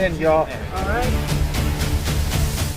in, y'all. All right.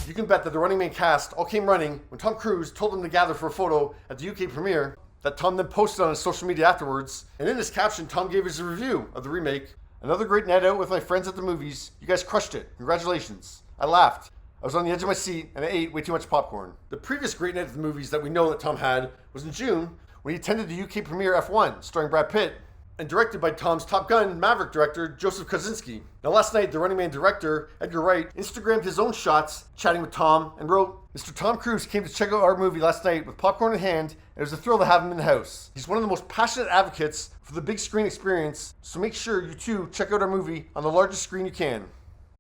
You can bet that the Running Man cast all came running when Tom Cruise told them to gather for a photo at the UK premiere that Tom then posted on his social media afterwards. And in his caption, Tom gave us a review of the remake. Another great night out with my friends at the movies. You guys crushed it. Congratulations. I laughed. I was on the edge of my seat and I ate way too much popcorn. The previous great night at the movies that we know that Tom had was in June when he attended the UK premiere F1 starring Brad Pitt and directed by Tom's Top Gun Maverick director, Joseph Kosinski. Now last night, the Running Man director, Edgar Wright, Instagrammed his own shots, chatting with Tom, and wrote, "Mr. Tom Cruise came to check out our movie last night with popcorn in hand, and it was a thrill to have him in the house. He's one of the most passionate advocates for the big screen experience, so make sure you too check out our movie on the largest screen you can."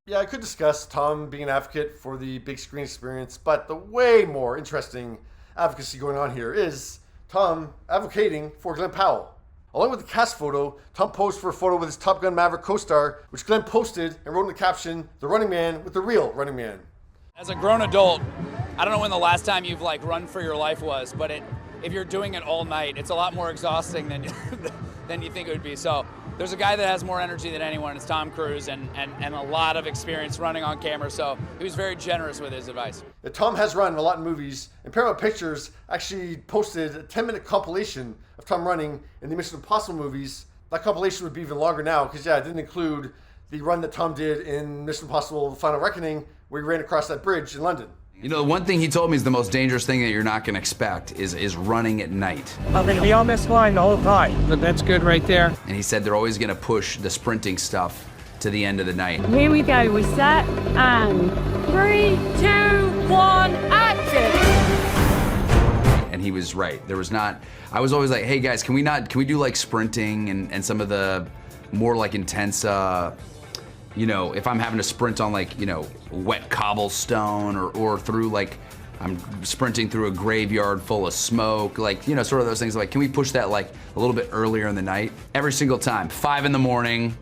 Yeah, I could discuss Tom being an advocate for the big screen experience, but the way more interesting advocacy going on here is Tom advocating for Glen Powell. Along with the cast photo, Tom posed for a photo with his Top Gun Maverick co-star, which Glen posted and wrote in the caption, "The Running Man with the real Running Man." As a grown adult, I don't know when the last time you've run for your life was, but if you're doing it all night, it's a lot more exhausting than than you think it would be. So there's a guy that has more energy than anyone. It's Tom Cruise and a lot of experience running on camera. So he was very generous with his advice. Yeah, Tom has run a lot in movies, and Paramount Pictures actually posted a 10-minute compilation of Tom running in the Mission Impossible movies. That compilation would be even longer now because, yeah, it didn't include the run that Tom did in Mission Impossible: The Final Reckoning, where he ran across that bridge in London. You know, one thing he told me is the most dangerous thing that you're not going to expect is running at night. I'm going to be on this line the whole time. But that's good right there. And he said they're always going to push the sprinting stuff to the end of the night. Here we go. We set and 3, 2, 1, action. And he was right. There was not. I was always like, hey guys, can we do like sprinting and some of the more like intense. You know, if I'm having to sprint on like, you know, wet cobblestone or through like, I'm sprinting through a graveyard full of smoke, like, you know, sort of those things. Like, can we push that like a little bit earlier in the night? Every single time, 5 in the morning,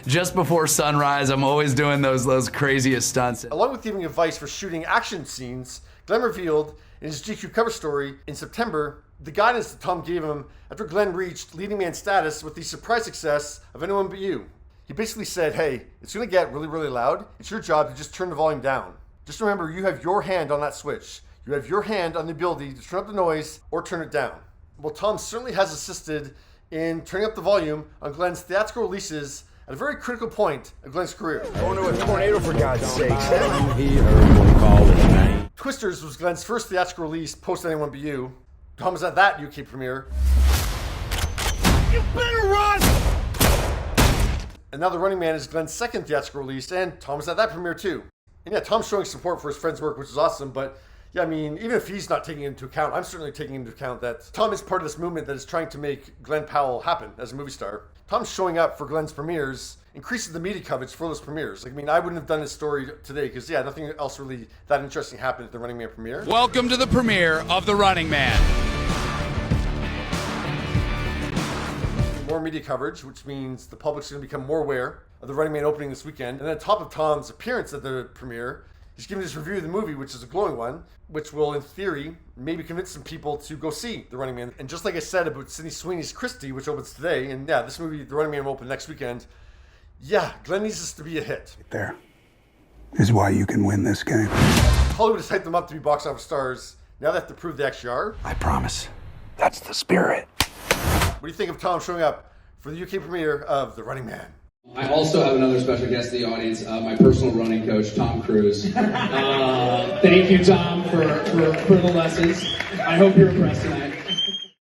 just before sunrise, I'm always doing those craziest stunts. Along with giving advice for shooting action scenes, Glen revealed in his GQ cover story in September the guidance that Tom gave him after Glen reached leading man status with the surprise success of Anyone But You. He basically said, hey, it's going to get really, really loud. It's your job to just turn the volume down. Just remember, you have your hand on that switch. You have your hand on the ability to turn up the noise or turn it down. Well, Tom certainly has assisted in turning up the volume on Glen's theatrical releases at a very critical point of Glen's career. Going to a tornado, for God's sakes. Twisters was Glen's first theatrical release post Anyone But You. Tom was at that UK premiere. You better run! And now The Running Man is Glen's second theatrical release, and Tom was at that premiere too. And yeah, Tom's showing support for his friend's work, which is awesome, but yeah, I mean, even if he's not taking it into account, I'm certainly taking into account that Tom is part of this movement that is trying to make Glen Powell happen as a movie star. Tom showing up for Glen's premieres increases the media coverage for those premieres. Like, I mean, I wouldn't have done this story today because, yeah, nothing else really that interesting happened at the Running Man premiere. Welcome to the premiere of The Running Man. More media coverage, which means the public's going to become more aware of the Running Man opening this weekend. And on top of Tom's appearance at the premiere, he's giving his review of the movie, which is a glowing one, which will, in theory, maybe convince some people to go see The Running Man. And just like I said about Sydney Sweeney's Christie, which opens today, and yeah, this movie, The Running Man, will open next weekend. Yeah, Glen needs this to be a hit. There is why you can win this game. Hollywood has hyped them up to be box office stars. Now they have to prove they actually are. I promise. That's the spirit. What do you think of Tom showing up for the UK premiere of The Running Man? I also have another special guest in the audience, my personal running coach, Tom Cruise. Thank you, Tom, for the lessons. I hope you're impressed tonight.